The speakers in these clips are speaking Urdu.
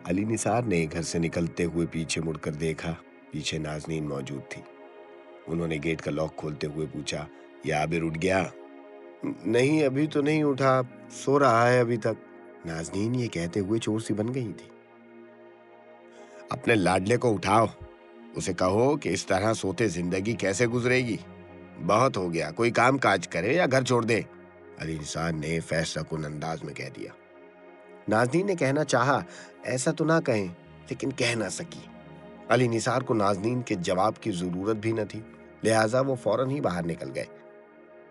علی نثار نے گھر سے نکلتے ہوئے پیچھے مڑ کر دیکھا۔ پیچھے نازنین موجود تھی۔ انہوں نے گیٹ کا لاک کھولتے ہوئے پوچھا، یہ عابر اٹھ گیا؟ نہیں، ابھی تو نہیں اٹھا، سو رہا ہے ابھی تک، نازنین یہ کہتے ہوئے چور سی بن گئی تھی۔ اپنے لاڈلے کو اٹھاؤ، اسے کہو کہ اس طرح سوتے زندگی کیسے گزرے گی؟ بہت ہو گیا، کوئی کام کاج کرے یا گھر چھوڑ دے، علی نثار نے فیصلہ کن انداز میں کہہ دیا۔ نازنین نے کہنا چاہا، ایسا تو نہ کہیں، لیکن کہہ نہ سکی۔ علی نثار کو نازنین کے جواب کی ضرورت بھی نہ تھی، لہٰذا وہ فوراً ہی باہر نکل گئے۔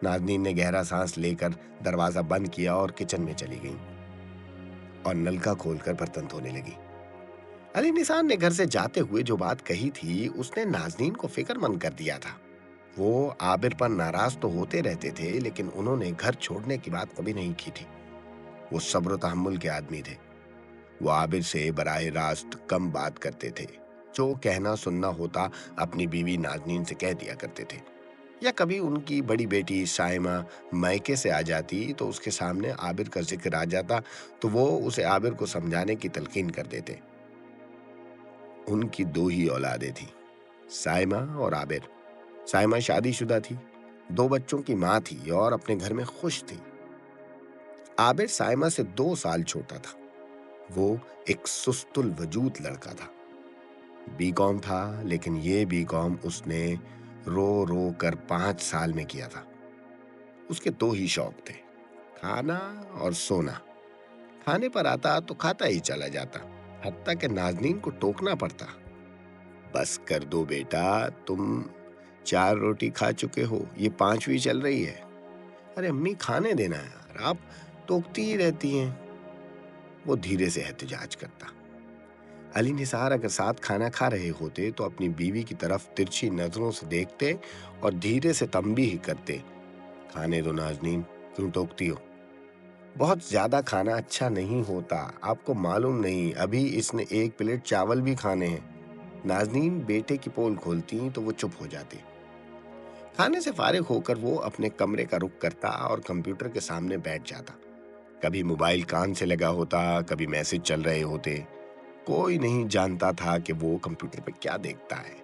نازنین نے گہرا سانس لے کر دروازہ بند کیا اور کچن میں چلی گئیں اور نلکا کھول کر برتن دھونے لگی۔ علی نثار نے گھر سے جاتے ہوئے جو بات کہی تھی اس نے نازنین کو فکر مند کر دیا تھا۔ وہ عابر پر ناراض تو ہوتے رہتے تھے، لیکن انہوں نے گھر چھوڑنے کی بات کبھی نہیں کی تھی۔ وہ صبر و تحمل کے آدمی تھے۔ وہ عابر سے براہ راست کم بات کرتے تھے۔ جو کہنا سننا ہوتا اپنی بیوی نازنین سے کہہ دیا کرتے تھے، یا کبھی ان کی بڑی بیٹی سائمہ میکے سے آ جاتی تو اس کے سامنے عابر کا ذکر آ جاتا تو وہ اسے عابر کو سمجھانے کی تلقین کر دیتے۔ ان کی دو ہی اولادیں تھیں، سائمہ اور عابر۔ سائمہ شادی شدہ تھی، 2 بچوں کی ماں تھی اور اپنے گھر میں خوش تھی۔ عابر سائمہ سے 2 سال چھوٹا تھا۔ وہ ایک سست الوجود لڑکا تھا۔ بی کام تھا، لیکن یہ بی کام اس نے رو رو کر 5 سال میں کیا تھا۔ اس کے 2 ہی شوق تھے، کھانا اور سونا۔ کھانے پر آتا تو کھاتا ہی چلا جاتا، حتیٰ کہ نازنین کو ٹوکنا پڑتا، بس کر دو بیٹا، تم 4 روٹی کھا چکے ہو، یہ 5ویں چل رہی ہے۔ ارے امی کھانے دینا ہے یار، آپ ٹوکتی ہی رہتی ہیں۔ وہ دھیرے سے احتجاج کرتا۔ علی نثار اگر ساتھ کھانا کھا رہے ہوتے تو اپنی بیوی کی طرف ترچھی نظروں سے دیکھتے اور دھیرے سے تنبیہ کرتے، کھانے دو نازنین، کیوں ٹوکتی ہو؟ بہت زیادہ کھانا اچھا نہیں ہوتا، آپ کو معلوم نہیں، ابھی اس نے 1 پلیٹ چاول بھی کھانے ہیں۔ نازنین بیٹے کی پول کھولتی تو وہ چپ ہو جاتی۔ کھانے سے فارغ ہو کر وہ اپنے کمرے کا رخ کرتا اور کمپیوٹر کے سامنے بیٹھ جاتا۔ کبھی موبائل کان سے لگا ہوتا، کبھی میسج چل رہے ہوتے۔ کوئی نہیں جانتا تھا کہ وہ کمپیوٹر پہ کیا دیکھتا ہے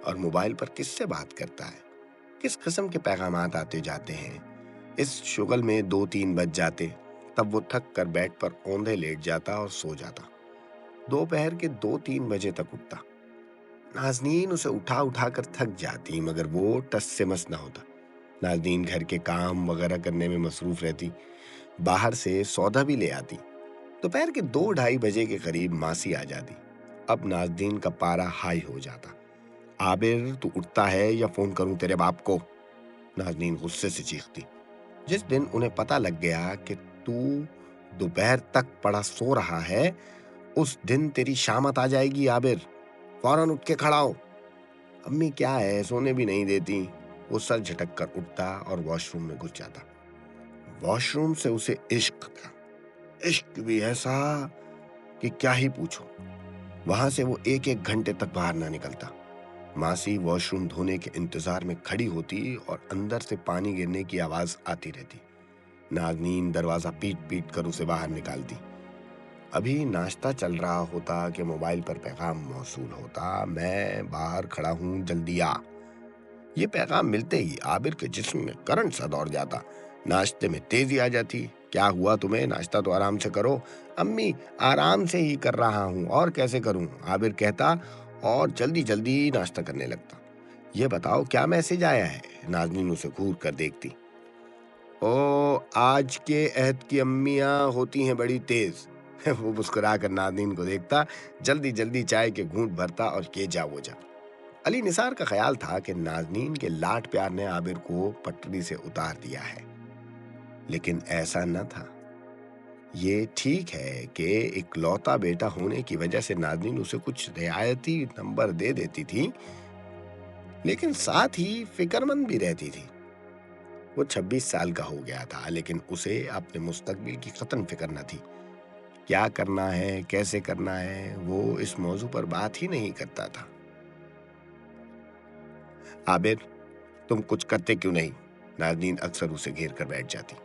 اور موبائل پر کس سے بات کرتا ہے، کس قسم کے پیغامات آتے جاتے ہیں۔ اس شغل میں 2-3 بج جاتے، تب وہ تھک کر بیڈ پر اوندھے لیٹ جاتا اور سو جاتا۔ دوپہر کے 2-3 بجے تک اٹھتا۔ نازنین اسے اٹھا اٹھا کر تھک جاتی، مگر وہ ٹس سے مس نہ ہوتا۔ نازنین گھر کے کام وغیرہ کرنے میں مصروف رہتی، باہر سے سودا بھی لے آتی۔ دوپہر کے 2-2:30 بجے کے قریب ماسی آ جاتی۔ اب نازنین کا پارا ہائی ہو جاتا۔ عابر تو اٹھتا ہے یا فون کروں تیرے باپ کو؟ نازنین غصے سے چیختی۔ جس دن انہیں پتہ لگ گیا کہ تو دوپہر تک پڑا سو رہا ہے، اس دن تیری شامت آ جائے گی عابر، فوراً اٹھ کے کھڑا ہو۔ امی کیا ہے، سونے بھی نہیں دیتی۔ وہ سر جھٹک کر اٹھتا اور واش روم میں گھس جاتا۔ واش روم سے اسے عشق تھا، عشق بھی ایسا کہ کیا ہی پوچھو۔ وہاں سے وہ 1-1 گھنٹے تک باہر نہ نکلتا۔ ماسی واش روم دھونے کے انتظار میں کھڑی ہوتی اور اندر سے پانی گرنے کی آواز آتی رہتی۔ نازنین دروازہ پیٹ پیٹ کر اسے باہر نکالتی۔ ابھی ناشتہ چل رہا ہوتا کہ موبائل پر پیغام موصول ہوتا، میں باہر کھڑا ہوں، جلدی آ۔ یہ پیغام ملتے ہی عابر کے جسم میں کرنٹ سا دوڑ جاتا، ناشتے میں تیزی آ جاتی۔ کیا ہوا تمہیں؟ ناشتہ تو آرام سے کرو۔ امی آرام سے ہی کر رہا ہوں، اور کیسے کروں؟ عابر کہتا اور جلدی جلدی ناشتہ کرنے لگتا۔ یہ بتاؤ کیا میسج آیا ہے؟ نازنین اسے گھور کر دیکھتی۔ او، آج کے عہد کی امیاں ہوتی ہیں بڑی تیز۔ وہ مسکرا کر نازنین کو دیکھتا، جلدی جلدی چائے کے گھونٹ بھرتا اور یہ جا وہ جا۔ علی نثار کا خیال تھا کہ نازنین کے لاڈ پیار نے عابر کو پٹری سے اتار دیا ہے، لیکن ایسا نہ تھا۔ یہ ٹھیک ہے کہ اکلوتا بیٹا ہونے کی وجہ سے نازنین اسے کچھ رعایتی نمبر دے دیتی تھی، لیکن ساتھ ہی فکر مند بھی رہتی تھی۔ وہ 26 سال کا ہو گیا تھا، لیکن اسے اپنے مستقبل کی قطن فکر نہ تھی۔ کیا کرنا ہے، کیسے کرنا ہے، وہ اس موضوع پر بات ہی نہیں کرتا تھا۔ عابر، تم کچھ کرتے کیوں نہیں؟ نازنین اکثر اسے گھیر کر بیٹھ جاتی۔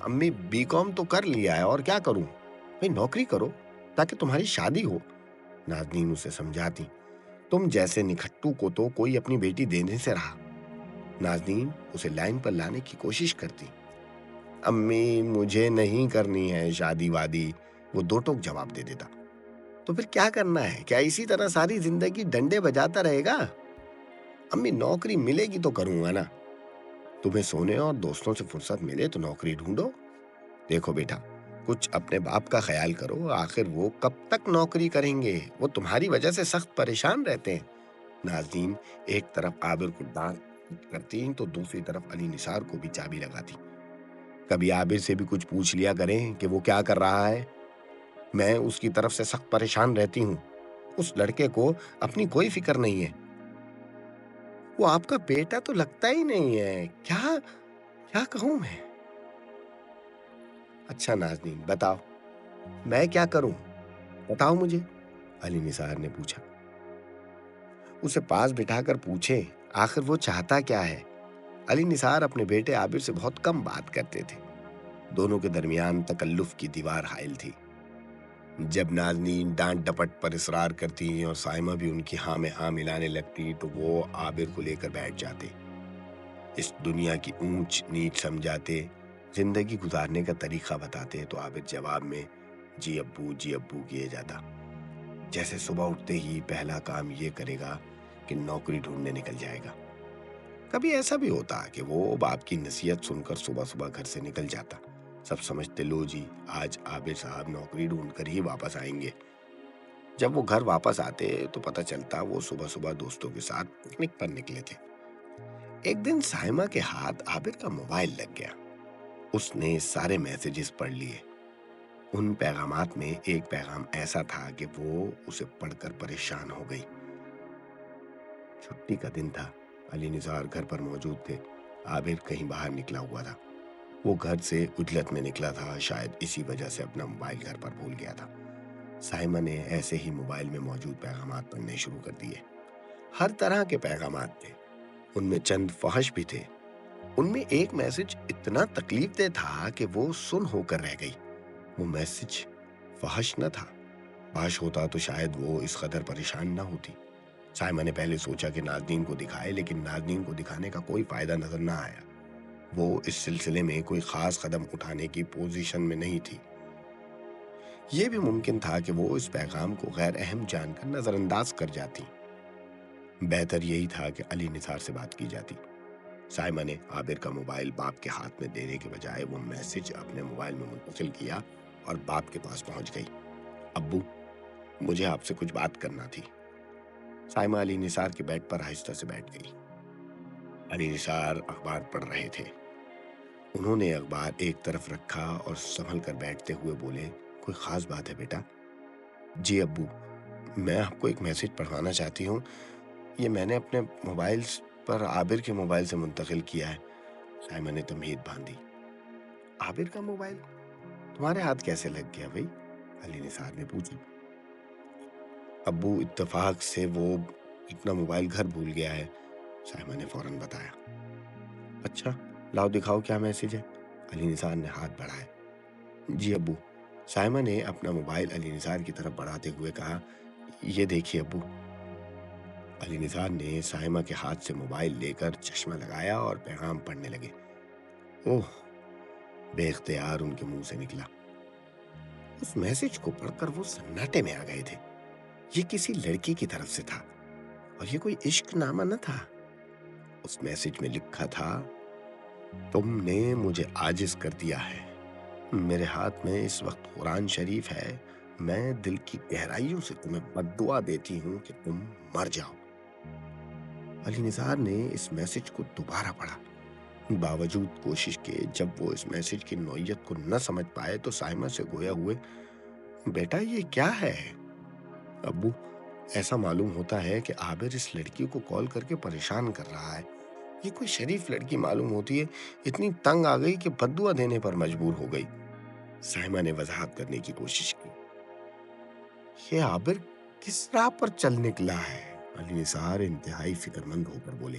امی بی کام تو کر لیا ہے، اور کیا کروں؟ بھئی نوکری کرو، تاکہ تمہاری شادی ہو۔ نازنین اسے سمجھاتی، تم جیسے نکھٹو کو تو کوئی اپنی بیٹی دینے سے رہا۔ نازنین اسے لائن پر لانے کی کوشش کرتی، امی مجھے نہیں کرنی ہے شادی وادی، وہ دو ٹوک جواب دے دیتا۔ تو پھر کیا کرنا ہے؟ کیا اسی طرح ساری زندگی ڈنڈے بجاتا رہے گا؟ امی نوکری ملے گی تو کروں گا نا، تمہیں سونے اور دوستوں سے فرصت ملے تو نوکری ڈھونڈو۔ دیکھو بیٹا، کچھ اپنے باپ کا خیال کرو، آخر وہ کب تک نوکری کریں گے؟ وہ تمہاری وجہ سے سخت پریشان رہتے ہیں۔ نازنین ایک طرف عابر کو ڈانٹ کرتی تو دوسری طرف علی نثار کو بھی چابی لگاتی۔ کبھی عابر سے بھی کچھ پوچھ لیا کریں کہ وہ کیا کر رہا ہے، میں اس کی طرف سے سخت پریشان رہتی ہوں۔ اس لڑکے کو اپنی کوئی فکر نہیں ہے، وہ آپ کا بیٹا تو لگتا ہی نہیں ہے، کیا کہوں میں؟ اچھا نازنین بتاؤ میں کیا کروں، بتاؤ مجھے، علی نثار نے پوچھا۔ اسے پاس بٹھا کر پوچھے آخر وہ چاہتا کیا ہے۔ علی نثار اپنے بیٹے عابر سے بہت کم بات کرتے تھے، دونوں کے درمیان تکلف کی دیوار حائل تھی۔ جب نازنین ڈانٹ ڈپٹ پر اصرار کرتی اور سائمہ بھی ان کی ہاں میں ہاں ملانے لگتی تو وہ عابر کو لے کر بیٹھ جاتے، اس دنیا کی اونچ نیچ سمجھاتے، زندگی گزارنے کا طریقہ بتاتے تو عابر جواب میں جی ابو کیے جاتا، جیسے صبح اٹھتے ہی پہلا کام یہ کرے گا کہ نوکری ڈھونڈنے نکل جائے گا۔ کبھی ایسا بھی ہوتا کہ وہ باپ کی نصیحت سن کر صبح صبح گھر سے نکل جاتا، سب سمجھتے لو جی آج عابر صاحب نوکری ڈھونڈ کر ہی واپس آئیں گے۔ جب وہ گھر واپس آتے تو پتہ چلتا وہ صبح صبح دوستوں کے ساتھ پکنک پر نکلے تھے۔ ایک دن سائمہ کے ہاتھ عابر کا موبائل لگ گیا، اس نے سارے میسیجز پڑھ لیے۔ ان پیغامات میں ایک پیغام ایسا تھا کہ وہ اسے پڑھ کر پریشان ہو گئی۔ چھٹی کا دن تھا، علی نثار گھر پر موجود تھے، عابر کہیں باہر نکلا ہوا تھا۔ وہ گھر سے عجلت میں نکلا تھا، شاید اسی وجہ سے اپنا موبائل گھر پر بھول گیا تھا۔ سائمہ نے ایسے ہی موبائل میں موجود پیغامات پڑھنے شروع کر دیے۔ ہر طرح کے پیغامات تھے، ان میں چند فحش بھی تھے۔ ان میں ایک میسج اتنا تکلیف دہ تھا کہ وہ سن ہو کر رہ گئی۔ وہ میسج فحش نہ تھا، فحش ہوتا تو شاید وہ اس قدر پریشان نہ ہوتی۔ سائمہ نے پہلے سوچا کہ نازنین کو دکھائے، لیکن نازنین کو دکھانے کا کوئی فائدہ نظر نہ آیا۔ وہ اس سلسلے میں کوئی خاص قدم اٹھانے کی پوزیشن میں نہیں تھی۔ یہ بھی ممکن تھا کہ وہ اس پیغام کو غیر اہم جان کر نظر انداز کر جاتی۔ بہتر یہی تھا کہ علی نثار سے بات کی جاتی۔ سائمہ نے عابر کا موبائل باپ کے ہاتھ میں دینے کے بجائے وہ میسج اپنے موبائل میں منتقل کیا اور باپ کے پاس پہنچ گئی۔ ابو مجھے آپ سے کچھ بات کرنا تھی۔ سائمہ علی نثار کے بیڈ پر آہستہ سے بیٹھ گئی۔ علی نثار اخبار پڑھ رہے تھے۔ انہوں نے اخبار ایک طرف رکھا اور سنبھل کر بیٹھتے ہوئے بولے، کوئی خاص بات ہے بیٹا؟ جی ابو، میں آپ کو ایک میسج پڑھوانا چاہتی ہوں، یہ میں نے اپنے موبائل پر عابر کے موبائل سے منتقل کیا ہے۔ سائمہ نے تمہید باندھی۔ عابر کا موبائل تمہارے ہاتھ کیسے لگ گیا بھائی؟ علی نثار نے پوچھا۔ ابو اتفاق سے وہ اپنا موبائل گھر بھول گیا ہے، سائمہ نے فوراً بتایا۔ اچھا لاؤ دکھاؤ کیا میسج ہے، علی نثار نے ہاتھ بڑھائے۔ جی ابو، سائمہ نے اپنا موبائل علی نثار کی طرف بڑھاتے ہوئے کہا، یہ دیکھیے ابو۔ علی نثار نے سائمہ کے ہاتھ سے موبائل لے کر چشمہ لگایا اور پیغام پڑھنے لگے۔ اوہ، بے اختیار ان کے منہ سے نکلا۔ اس میسج کو پڑھ کر وہ سناٹے میں آ گئے تھے۔ یہ کسی لڑکی کی طرف سے تھا اور یہ کوئی عشق نامہ نہ تھا۔ اس میسج میں لکھا تھا، تم نے مجھے عاجز کر دیا ہے، میرے ہاتھ میں اس وقت قرآن شریف ہے، میں دل کی گہرائیوں سے تمہیں بد دعا دیتی ہوں کہ تم مر جاؤ۔ علی نثار نے اس میسج کو دوبارہ پڑھا۔ باوجود کوشش کے جب وہ اس میسج کی نوعیت کو نہ سمجھ پائے تو سائمہ سے گویا ہوئے، بیٹا یہ کیا ہے؟ ابو، ایسا معلوم ہوتا ہے کہ عابر اس لڑکی کو کال کر کے پریشان کر رہا ہے، یہ کوئی شریف لڑکی معلوم ہوتی ہے، اتنی تنگ آ گئی کہ بد دعا دینے پر مجبور ہو گئی۔ سائمہ نے وضاحت کرنے کی کوشش کی۔ یہ عابر کس راہ پر چل نکلا ہے؟ علی نثار انتہائی فکر مند ہو کر بولے۔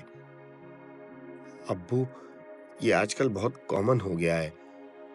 ابو، یہ آج کل بہت کامن ہو گیا ہے،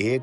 1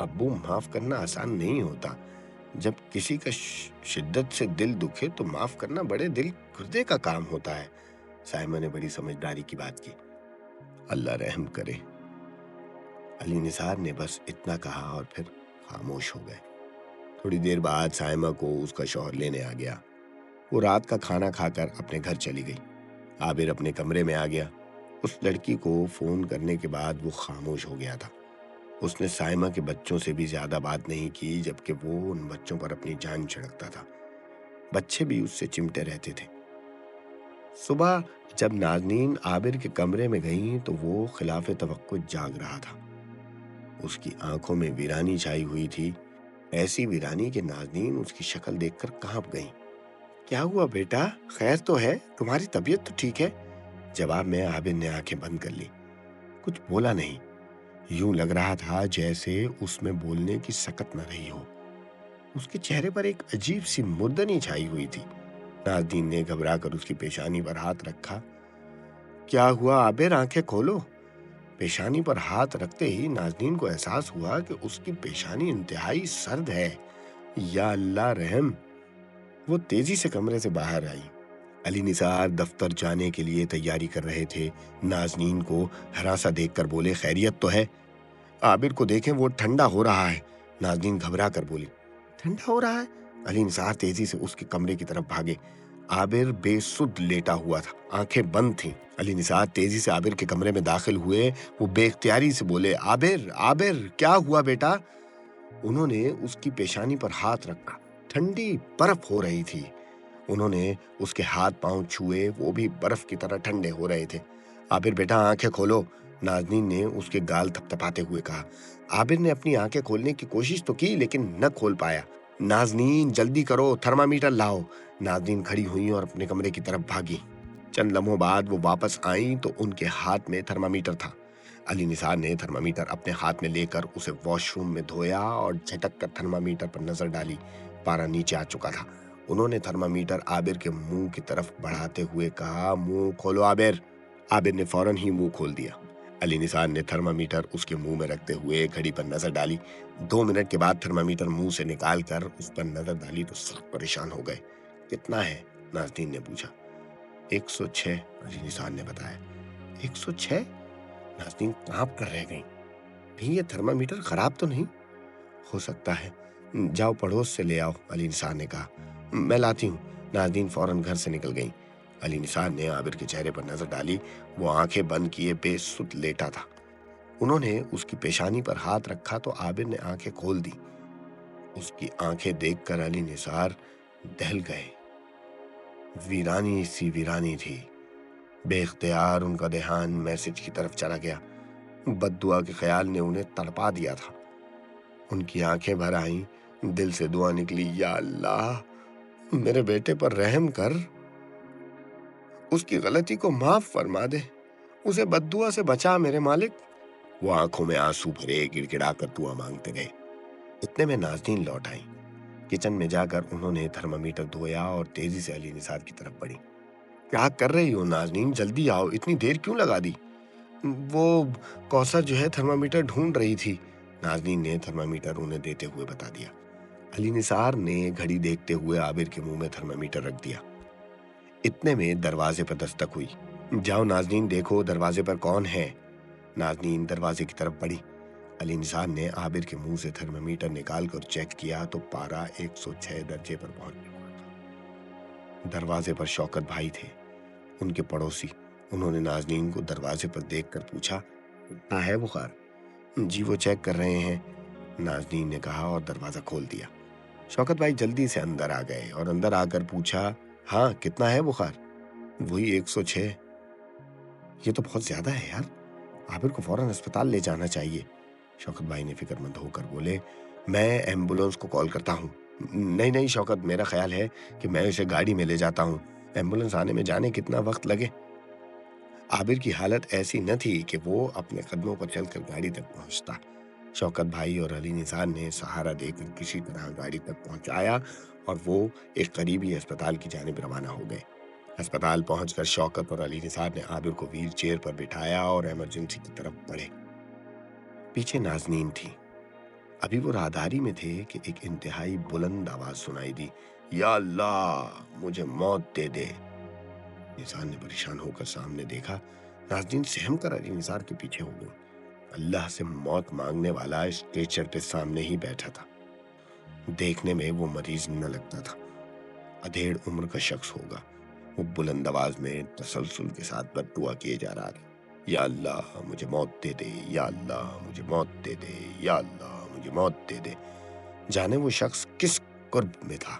ابو معاف کرنا آسان نہیں ہوتا. جب کسی کا شدت سے دل دکھے تو معاف کرنا بڑے دل گردے کا کام ہوتا ہے. سائمہ نے بڑی سمجھداری کی بات کی. اللہ رحم کرے. علی نثار نے بس اتنا کہا اور پھر خاموش ہو گئے. تھوڑی دیر بعد سائمہ کو اس کا شوہر لینے آ گیا. وہ رات کا کھانا کھا کر اپنے گھر چلی گئی. عابر اپنے کمرے میں آ گیا. اس لڑکی کو فون کرنے کے بعد وہ خاموش ہو گیا تھا. اس نے سائمہ کے بچوں سے بھی زیادہ بات نہیں کی، جبکہ وہ ان بچوں پر اپنی جان چھڑکتا تھا. بچے بھی اس سے چمٹے رہتے تھے. صبح جب نازنین عابر کے کمرے میں گئیں تو وہ خلاف توقع جاگ رہا تھا. اس کی آنکھوں میں ویرانی چھائی ہوئی تھی، ایسی ویرانی کہ نازنین اس کی شکل دیکھ کر کانپ گئیں. کیا ہوا بیٹا؟ خیر تو ہے؟ تمہاری طبیعت تو ٹھیک ہے؟ جواب میں عابر نے آنکھیں بند کر لی. کچھ بولا نہیں. یوں لگ رہا تھا جیسے اس میں بولنے کی سکت نہ رہی ہو. اس کے چہرے پر ایک عجیب سی مردنی چھائی ہوئی تھی. نازنین نے گھبرا کر اس کی پیشانی پر ہاتھ رکھا. کیا ہوا عابر؟ آنکھیں کھولو. پیشانی پر ہاتھ رکھتے ہی نازنین کو احساس ہوا کہ اس کی پیشانی انتہائی سرد ہے. یا اللہ رحم. وہ تیزی سے کمرے سے باہر آئی. علی نثار دفتر جانے کے لیے تیاری کر رہے تھے. نازنین کو ہراسا دیکھ کر بولے، خیریت تو ہے؟ عابر کو دیکھیں، وہ ٹھنڈا ہو رہا ہے. نازنین گھبرا کر بولی. ٹھنڈا ہو رہا ہے؟ علی نثار تیزی سے اس کے کمرے کی طرف بھاگے. عابر بے سدھ لیٹا ہوا تھا، آنکھیں بند تھیں. علی نثار تیزی سے عابر کے کمرے میں داخل ہوئے. وہ بے اختیاری سے بولے، عابر عابر کیا ہوا بیٹا؟ انہوں نے اس کی پیشانی پر ہاتھ رکھا. ٹھنڈی برف ہو رہی تھی. انہوں نے اس کے ہاتھ پاؤں چھوئے، وہ بھی برف کی طرح ٹھنڈے ہو رہے تھے. عابر بیٹا آنکھیں کھولو، نازنین نے اس کے گال تھپتھپاتے ہوئے کہا. عابر نے اپنی آنکھیں کھولنے کی کوشش تو کی لیکن نہ کھول پایا. نازنین جلدی کرو، تھرمامیٹر لاؤ. نازنین کھڑی ہوئی اور اپنے کمرے کی طرف بھاگی. چند لمحوں بعد وہ واپس آئیں تو ان کے ہاتھ میں تھرمامیٹر تھا. علی نثار نے تھرمامیٹر اپنے ہاتھ میں لے کر اسے واش روم میں دھویا اور جھٹک کر تھرمامیٹر پر نظر ڈالی. پارا نیچے آ چکا تھا. انہوں نے تھرمامیٹر عابر کے منہ کی طرف بڑھاتے ہوئے کہا، منہ کھولو عابر. عابر نے فوراً ہی منہ کھول دیا. علی نثار نے تھرمامیٹر اس کے منہ میں رکھتے ہوئے گھڑی پر نظر ڈالی. 2 منٹ کے بعد تھرمامیٹر منہ سے نکال کر اس پر نظر ڈالی تو سخت پریشان ہو گئے. کتنا ہے؟ نازنین نے پوچھا. 106 علی نثار نے بتایا. 106؟ نازنین کانپ کر رہ گئیں. کہیں یہ تھرمامیٹر خراب تو نہیں؟ ہو سکتا ہے. جاؤ پڑوس سے لے آؤ، علی نثار نے کہا. میں لاتی ہوں. نازنین فوراً گھر سے نکل گئیں. علی نثار نے عابر کے چہرے پر نظر ڈالی. وہ آنکھیں بند کیے بے سدھ لیٹا تھا. انہوں نے اس کی پیشانی پر ہاتھ رکھا تو عابر نے آنکھیں کھول دی. اس کی آنکھیں دیکھ کر علی نثار دہل گئے. ویرانی سی ویرانی تھی. بے اختیار ان کا دھیان میسج کی طرف چلا گیا. بد دعا کے خیال نے انہیں تڑپا دیا تھا. ان کی آنکھیں بھر آئیں. دل سے دعا نکلی، یا اللہ میرے بیٹے پر رحم کر، اس کی غلطی کو معاف فرما دے، اسے بد دعا سے بچا میرے مالک. وہ آنکھوں میں آنسو بھرے گڑ گڑا کر دعا مانگتے گئے. اتنے میں نازنین لوٹ آئیں. کچن میں جا کر انہوں نے تھرمامیٹر دھویا اور تیزی سے علی نثار کی طرف بڑھی. کیا کر رہی ہو نازنین؟ جلدی آؤ، اتنی دیر کیوں لگا دی؟ وہ کوثر جو ہے تھرمامیٹر ڈھونڈ رہی تھی. نازنین نے تھرمامیٹر انہیں دیتے ہوئے بتا دیا. علی نثار نے گھڑی دیکھتے ہوئے عابر کے منہ میں تھرمامیٹر رکھ دیا. اتنے میں دروازے پر دستک ہوئی. جاؤ نازنین دیکھو دروازے پر کون ہے. نازنین دروازے کی طرف بڑھی. علی نثار نے عابر کے منہ سے تھرمامیٹر نکال کر چیک کیا تو پارا 106 درجے پر پہنچ چکا تھا. دروازے پر شوکت بھائی تھے، ان کے پڑوسی. انہوں نے نازنین کو دروازے پر دیکھ کر پوچھا، کتنا ہے بخار؟ جی وہ چیک کر رہے ہیں، نازنین نے کہا اور دروازہ کھول دیا. شوکت بھائی جلدی سے اندر آ گئے اور اندر آ کر پوچھا، ہاں کتنا ہے بخار؟ وہی 106. یہ تو بہت زیادہ ہے یار، عابر کو فوراً اسپتال لے جانا چاہیے. شوکت بھائی نے فکر مند ہو کر بولے، میں ایمبولنس کو کال کرتا ہوں. نہیں شوکت، میرا خیال ہے کہ میں اسے گاڑی میں لے جاتا ہوں. ایمبولنس آنے میں جانے کتنا وقت لگے. عابر کی حالت ایسی نہ تھی کہ وہ اپنے قدموں پر چل کر گاڑی تک پہنچتا. شوکت بھائی اور علی نثار نے سہارا دے کر کسی طرح گاڑی تک پہنچایا اور وہ ایک قریبی اسپتال کی جانب روانہ ہو گئے. اسپتال پہنچ کر شوکت اور علی نثار نے عابر کو ویل چیئر پر بٹھایا اور ایمرجنسی کی طرف بڑھے. پیچھے نازنین تھی. ابھی وہ راہداری میں تھے کہ ایک انتہائی بلند آواز سنائی دی، یا اللہ مجھے موت دے دے۔ نثار نے پریشان ہو کر سامنے دیکھا۔ ناظرین سہم کر علی نثار کے پیچھے ہو گئی۔ اللہ سے موت مانگنے والا اسٹریچر پہ سامنے ہی بیٹھا تھا۔ دیکھنے میں وہ مریض نہ لگتا تھا، ادھیڑ عمر کا شخص ہوگا۔ وہ بلند آواز میں تسلسل کے ساتھ بد دعا کیے جا رہا تھا، یا اللہ مجھے موت دے دے، یا اللہ مجھے موت دے دے، یا اللہ مجھے موت دے دے۔ جانے وہ شخص کس قرب میں تھا،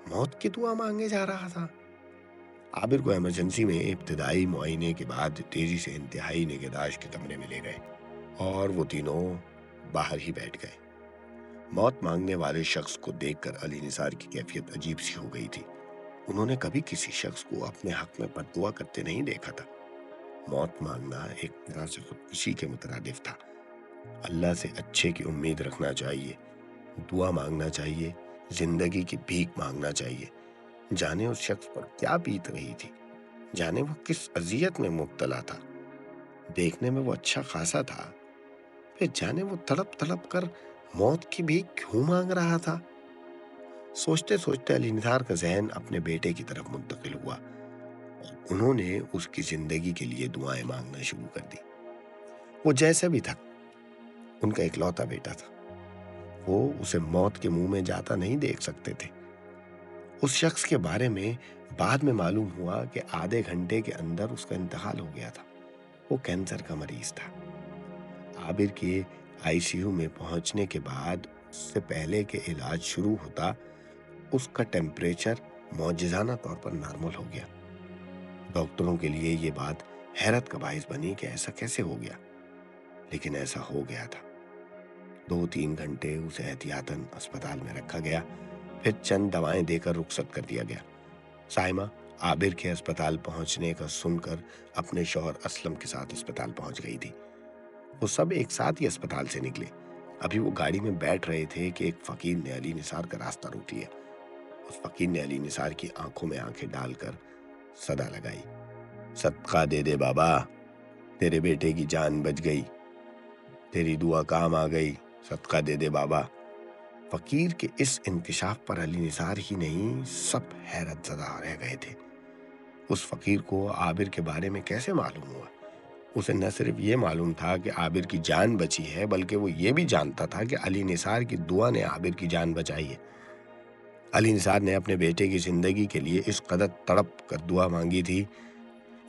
موت کی دعا مانگے جا رہا تھا۔ عابر کو ایمرجنسی میں ابتدائی معائنے کے بعد تیزی سے انتہائی نگہداشت کے کمرے میں لے گئے اور وہ تینوں باہر ہی بیٹھ گئے۔ موت مانگنے والے شخص کو دیکھ کر علی نثار کی کیفیت عجیب سی ہو گئی تھی۔ انہوں نے کبھی کسی شخص کو اپنے حق میں بد دعا کرتے نہیں دیکھا تھا۔ موت مانگنا ایک طرح سے خودکشی کے مترادف تھا۔ اللہ سے اچھے کی امید رکھنا چاہیے، دعا مانگنا چاہیے، زندگی کی بھیک مانگنا چاہیے۔ جانے اس شخص پر کیا بیت رہی تھی، جانے وہ کس اذیت میں مبتلا تھا۔ دیکھنے میں وہ اچھا خاصا تھا، پھر جانے وہ تڑپ تڑپ کر موت کی بھیک کیوں مانگ رہا تھا۔ سوچتے سوچتے علی نثار کا ذہن اپنے بیٹے کی طرف منتقل ہوا اور انہوں نے اس کی زندگی کے لیے دعائیں مانگنا شروع کر دی۔ وہ جیسے بھی تھا ان کا اکلوتا بیٹا تھا، وہ اسے موت کے منہ میں جاتا نہیں دیکھ سکتے تھے۔ اس شخص کے بارے میں بعد میں معلوم ہوا کہ آدھے گھنٹے کے اندر اس کا انتقال ہو گیا تھا۔ وہ کینسر کا مریض تھا۔ عابر کے آئی سی یو میں پہنچنے کے بعد اس سے پہلے کہ علاج شروع ہوتا اس کا ٹیمپریچر معجزانہ طور پر نارمل ہو گیا۔ ڈاکٹروں کے لیے یہ بات حیرت کا باعث بنی کہ ایسا کیسے ہو گیا، لیکن ایسا ہو گیا تھا۔ 2-3 گھنٹے اسے احتیاطاً اسپتال میں رکھا گیا، پھر چند دوائیں دے کر رخصت کر دیا گیا۔ سائمہ عابر کے اسپتال پہنچنے کا سن کر اپنے شوہر اسلم کے ساتھ اسپتال پہنچ گئی تھی۔ وہ سب ایک ساتھ ہی اسپتال سے نکلے۔ ابھی وہ گاڑی میں بیٹھ رہے تھے کہ ایک فقیر نے علی نثار کا راستہ روک لیا۔ اس فقیر نے علی نثار کی آنکھوں میں آنکھیں ڈال کر صدا لگائی، صدقہ دے دے بابا، تیرے بیٹے کی جان بچ گئی، تیری دعا کام آ گئی، صدقہ دے دے بابا۔ فقیر کے اس انکشاف پر علی نثار ہی نہیں سب حیرت زدہ رہ گئے تھے۔ اس فقیر کو عابر کے بارے میں کیسے معلوم ہوا؟ اسے نہ صرف یہ معلوم تھا کہ عابر کی جان بچی ہے، بلکہ وہ یہ بھی جانتا تھا کہ علی نثار کی دعا نے عابر کی جان بچائی ہے۔ علی نثار نے اپنے بیٹے کی زندگی کے لیے اس قدر تڑپ کر دعا مانگی تھی،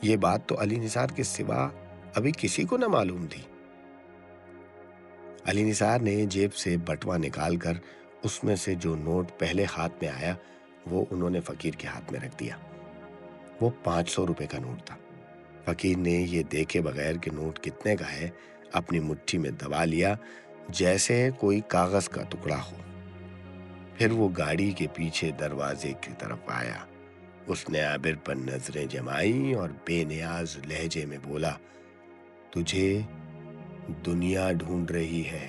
یہ بات تو علی نثار کے سوا ابھی کسی کو نہ معلوم تھی۔ علی نثار نے جیب سے بٹوا نکال کر اس میں سے جو نوٹ پہلے ہاتھ میں آیا وہ انہوں نے فقیر کے ہاتھ میں رکھ دیا۔ وہ 500 روپے کا نوٹ تھا۔ فقیر نے یہ دیکھے بغیر کہ نوٹ کتنے کا ہے اپنی مٹھی میں دبا لیا جیسے کوئی کاغذ کا ٹکڑا ہو۔ پھر وہ گاڑی کے پیچھے دروازے کی طرف آیا۔ اس نے عابر پر نظریں جمائیں اور بے نیاز لہجے میں بولا، تجھے دنیا ڈھونڈ رہی ہے۔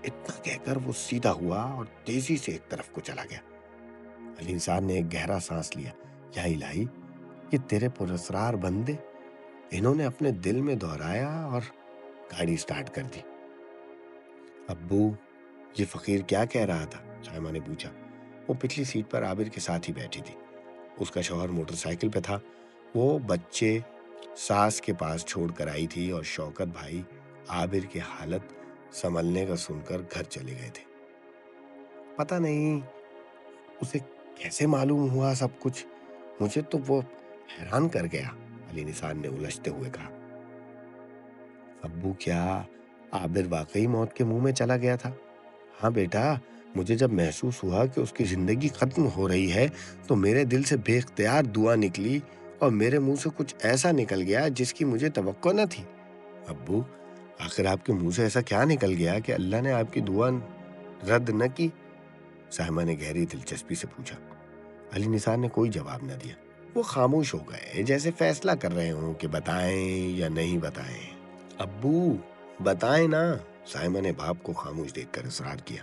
اتنا کہہ کر وہ سیدھا ہوا اور تیزی سے ایک طرف کو چلا گیا۔ علی نثار نے ایک گہرا سانس لیا، یا الہی، یہ تیرے پراسرار بندے، انہوں نے اپنے دل میں دہرایا اور گاڑی سٹارٹ کر دی۔ ابو، یہ فقیر کیا کہہ رہا تھا؟ سائمہ نے پوچھا۔ وہ پچھلی سیٹ پر عابر کے ساتھ ہی بیٹھی تھی۔ اس کا شوہر موٹر سائیکل پہ تھا۔ وہ بچے ساس کے پاس چھوڑ کر آئی تھی اور شوکت بھائی عابر کی حالت سنبھلنے کا سن کر گھر چلے گئے تھے۔ پتہ نہیں اسے کیسے معلوم ہوا سب کچھ، مجھے تو وہ حیران کر گیا، علی نثار نے الجھتے ہوئے کہا۔ ابو، کیا عابر واقعی موت کے منہ میں چلا گیا تھا؟ ہاں بیٹا، مجھے جب محسوس ہوا کہ اس کی زندگی ختم ہو رہی ہے تو میرے دل سے بے اختیار دعا نکلی اور میرے منہ سے کچھ ایسا نکل گیا جس کی مجھے توقع نہ تھی۔ ابو، آخر آپ کے منہ سے ایسا کیا نکل گیا کہ اللہ نے آپ کی دعا رد نہ کی؟ سائمہ نے گہری دلچسپی سے پوچھا۔ علی نثار نے کوئی جواب نہ دیا۔ وہ خاموش ہو گئے جیسے فیصلہ کر رہے ہوں کہ بتائیں یا نہیں بتائیں۔ ابو بتائیں نا، سائمہ نے باپ کو خاموش دیکھ کر اصرار کیا۔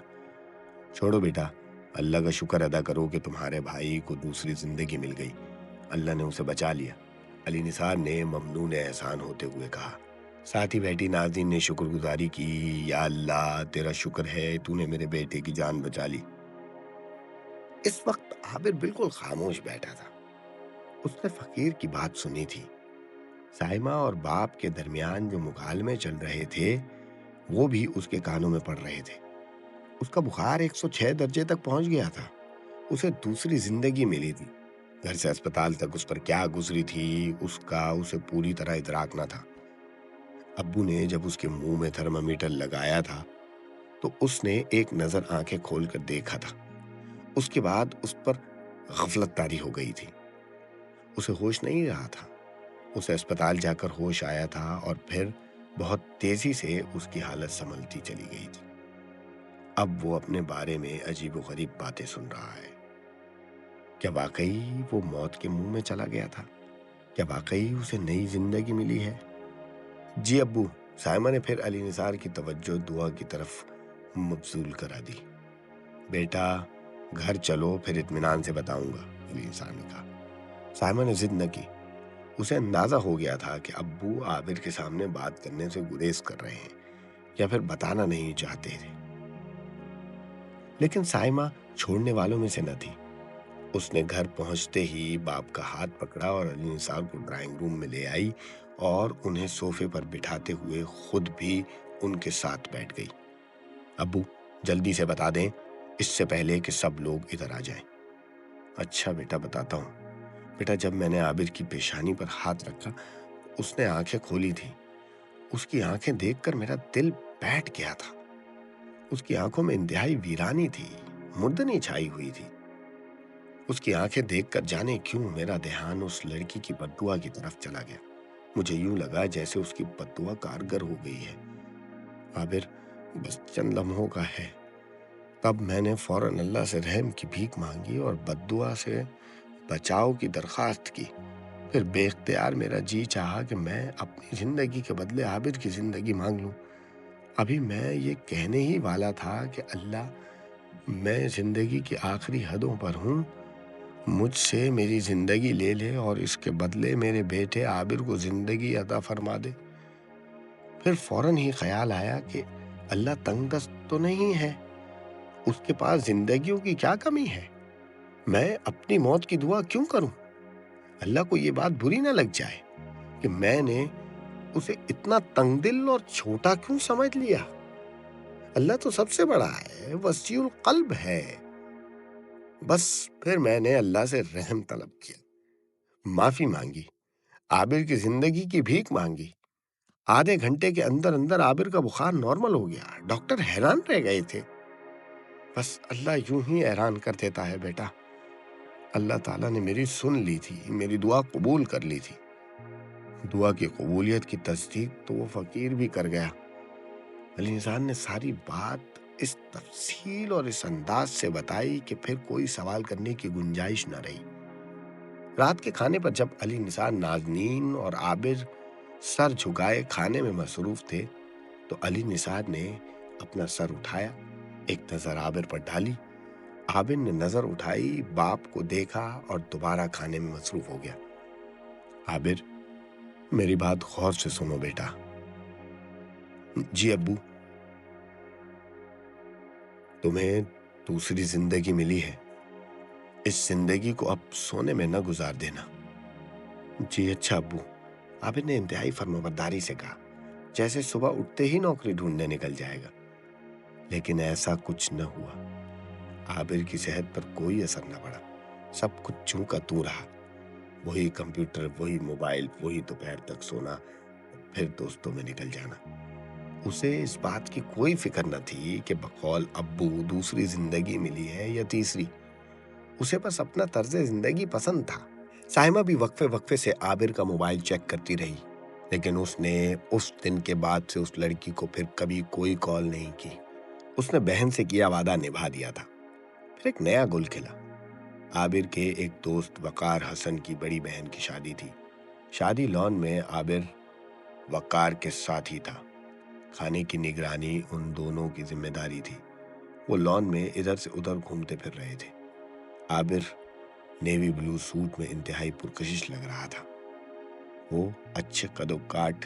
چھوڑو بیٹا، اللہ کا شکر ادا کرو کہ تمہارے بھائی کو دوسری زندگی مل گئی، اللہ نے اسے بچا لیا، علی نثار نے ممنون احسان ہوتے ہوئے کہا۔ ساتھ ہی بیٹھی ناظرین نے شکر گزاری کی، یا اللہ تیرا شکر ہے تو نے میرے بیٹے کی جان بچا لی۔ اس وقت عابر بالکل خاموش بیٹھا تھا۔ اس نے فقیر کی بات سنی تھی۔ سائمہ اور باپ کے درمیان جو مکالمے چل رہے تھے وہ بھی اس کے کانوں میں پڑ رہے تھے۔ اس کا بخار 106 درجے تک پہنچ گیا تھا۔ اسے دوسری زندگی ملی تھی۔ گھر سے اسپتال تک اس پر کیا گزری تھی اس کا اسے پوری طرح ادراک نہ تھا۔ ابو نے جب اس کے منہ میں تھرمامیٹر لگایا تھا تو اس نے ایک نظر آنکھیں کھول کر دیکھا تھا۔ اس کے بعد اس پر غفلت طاری ہو گئی تھی۔ اسے ہوش نہیں رہا تھا۔ اسے اسپتال جا کر ہوش آیا تھا اور پھر بہت تیزی سے اس کی حالت سنبھلتی چلی گئی تھی۔ اب وہ اپنے بارے میں عجیب و غریب باتیں سن رہا ہے۔ کیا واقعی وہ موت کے منہ میں چلا گیا تھا؟ کیا واقعی اسے نئی زندگی ملی ہے؟ جی ابو، سائمہ نے پھر علی نثار کی توجہ دعا کی طرف مبذول کرا دی۔ بیٹا گھر چلو پھر اطمینان سے بتاؤں گا، علی نثار نے کہا۔ سائمہ نے ضد نہ کی۔ اسے اندازہ ہو گیا تھا کہ ابو عابر کے سامنے بات کرنے سے گریز کر رہے ہیں یا پھر بتانا نہیں چاہتے تھے، لیکن سائمہ چھوڑنے والوں میں سے نہ تھی۔ اس نے گھر پہنچتے ہی باپ کا ہاتھ پکڑا اور علی نثار کو ڈرائنگ روم میں لے آئی اور انہیں صوفے پر بٹھاتے ہوئے خود بھی ان کے ساتھ بیٹھ گئی۔ ابو جلدی سے بتا دیں اس سے پہلے کہ سب لوگ ادھر آ جائیں۔ اچھا بیٹا بتاتا ہوں۔ بیٹا جب میں نے عابر کی پیشانی پر ہاتھ رکھا اس نے آنکھیں کھولی تھی۔ اس کی آنکھیں دیکھ کر میرا دل بیٹھ گیا تھا۔ اس کی آنکھوں میں انتہائی ویرانی تھی، مردنی چھائی ہوئی تھی۔ اس کی آنکھیں دیکھ کر جانے کیوں میرا دھیان اس لڑکی کی بددعا کی طرف چلا گیا۔ مجھے یوں لگا جیسے اس کی بددعا کارگر ہو گئی ہے۔ عابر بس چند لمحوں کا ہے۔ تب میں نے فوراً اللہ سے رحم کی بھیک مانگی اور بددعا سے بچاؤ کی درخواست کی۔ پھر بے اختیار میرا جی چاہا کہ میں اپنی زندگی کے بدلے عابر کی زندگی مانگ لوں۔ ابھی میں یہ کہنے ہی والا تھا کہ اللہ میں زندگی کی آخری حدوں پر ہوں، مجھ سے میری زندگی لے لے اور اس کے بدلے میرے بیٹے عابر کو زندگی عطا فرما دے۔ پھر فوراً ہی خیال آیا کہ اللہ تنگ دست تو نہیں ہے، اس کے پاس زندگیوں کی کیا کمی ہے؟ میں اپنی موت کی دعا کیوں کروں؟ اللہ کو یہ بات بری نہ لگ جائے کہ میں نے اسے اتنا تنگ دل اور چھوٹا کیوں سمجھ لیا؟ اللہ تو سب سے بڑا ہے، وسیع القلب ہے۔ بس پھر میں نے اللہ سے رحم طلب کیا، معافی مانگی، عابر کی زندگی کی بھیک مانگی۔ آدھے گھنٹے کے اندر اندر عابر کا بخار نارمل ہو گیا۔ ڈاکٹر حیران رہ گئے تھے۔ بس اللہ یوں ہی حیران کر دیتا ہے بیٹا۔ اللہ تعالیٰ نے میری سن لی تھی، میری دعا قبول کر لی تھی۔ دعا کی قبولیت کی تصدیق تو وہ فقیر بھی کر گیا۔ علی نثار نے ساری بات اس تفصیل اور اس انداز سے بتائی کہ پھر کوئی سوال کرنے کی گنجائش نہ رہی۔ رات کے کھانے پر جب علی نثار، نازنین اور عابر سر جھکائے کھانے میں مصروف تھے تو علی نثار نے اپنا سر اٹھایا، ایک نظر عابر پر ڈالی۔ عابر نے نظر اٹھائی، باپ کو دیکھا اور دوبارہ کھانے میں مصروف ہو گیا۔ عابر میری بات غور سے سنو بیٹا۔ جی ابو۔ تمہیں دوسری زندگی ملی ہے، اس زندگی کو اب سونے میں نہ گزار دینا۔ جی اچھا ابو، عابر نے انتہائی فرمانبرداری سے کہا، جیسے صبح اٹھتے ہی نوکری ڈھونڈنے نکل جائے گا۔ لیکن ایسا کچھ نہ ہوا۔ عابر کی صحت پر کوئی اثر نہ پڑا، سب کچھ چوں کا توں رہا۔ وہی کمپیوٹر، وہی موبائل، وہی دوپہر تک سونا، پھر دوستوں میں نکل جانا۔ اسے اس بات کی کوئی فکر نہ تھی کہ بقول ابو دوسری زندگی ملی ہے یا تیسری۔ اسے بس اپنا طرز زندگی پسند تھا۔ سائمہ بھی وقفے وقفے سے عابر کا موبائل چیک کرتی رہی، لیکن اس نے اس دن کے بعد سے اس لڑکی کو پھر کبھی کوئی کال نہیں کی۔ اس نے بہن سے کیا وعدہ نبھا دیا تھا۔ پھر ایک نیا گل کھلا۔ عابر کے ایک دوست وقار حسن کی بڑی بہن کی شادی تھی۔ شادی لان میں عابر وقار کے ساتھ ہی تھا۔ کھانے کی نگرانی ان دونوں کی ذمہ داری تھی۔ وہ لان میں ادھر سے ادھر گھومتے پھر رہے تھے۔ عابر نیوی بلو سوٹ میں انتہائی پرکشش لگ رہا تھا۔ وہ اچھے قد و کاٹ